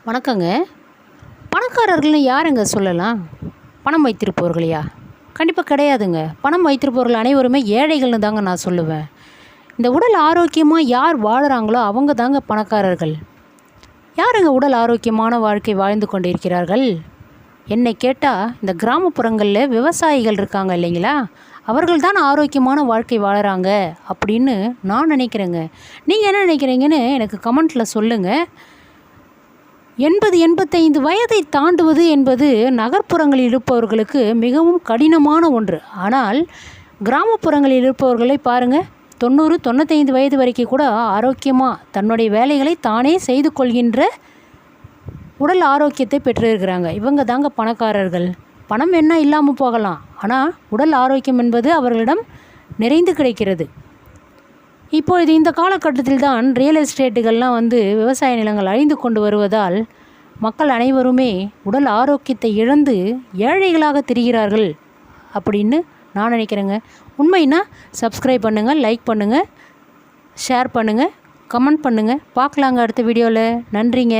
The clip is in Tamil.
வணக்கங்க. பணக்காரர்கள்னு யாருங்க சொல்லலாம்? பணம் வைத்திருப்பவர்களையா? கண்டிப்பாக கிடையாதுங்க. பணம் வைத்திருப்பவர்கள் அனைவருமே ஏழைகள்னு தாங்க நான் சொல்லுவேன். இந்த உடல் ஆரோக்கியமாக யார் வாழுறாங்களோ அவங்க தாங்க பணக்காரர்கள். யாருங்க உடல் ஆரோக்கியமான வாழ்க்கை வாழ்ந்து கொண்டிருக்கிறார்கள்? என்னை கேட்டால் இந்த கிராமப்புறங்களில் விவசாயிகள் இருக்காங்க இல்லைங்களா, அவர்கள் தான் ஆரோக்கியமான வாழ்க்கை வாழுறாங்க அப்படின்னு நான் நினைக்கிறேங்க. நீங்கள் என்ன நினைக்கிறீங்கன்னு எனக்கு கமெண்ட்டில் சொல்லுங்கள். 80-85 வயதை தாண்டுவது என்பது நகர்ப்புறங்களில் இருப்பவர்களுக்கு மிகவும் கடினமான ஒன்று. ஆனால் கிராமப்புறங்களில் இருப்பவர்களை பாருங்கள், 90-95 வயது வரைக்கும் கூட ஆரோக்கியமாக தன்னுடைய வேலைகளை தானே செய்து கொள்கின்ற உடல் ஆரோக்கியத்தை பெற்றிருக்கிறாங்க. இவங்க தாங்க பணக்காரர்கள். பணம் என்ன இல்லாமல் போகலாம், ஆனால் உடல் ஆரோக்கியம் என்பது அவர்களிடம் நிறைந்து கிடைக்கிறது. இப்பொழுது இந்த காலகட்டத்தில் தான் ரியல் எஸ்டேட்டுகள்லாம் விவசாய நிலங்கள் அழிந்து கொண்டு வருவதால் மக்கள் அனைவருமே உடல் ஆரோக்கியத்தை இழந்து ஏழைகளாக திரிகிறார்கள் அப்படின்னு நான் நினைக்கிறேங்க. உண்மைன்னா சப்ஸ்கிரைப் பண்ணுங்கள், லைக் பண்ணுங்கள், ஷேர் பண்ணுங்கள், கமெண்ட் பண்ணுங்கள். பார்க்கலாங்க அடுத்த வீடியோவில். நன்றிங்க.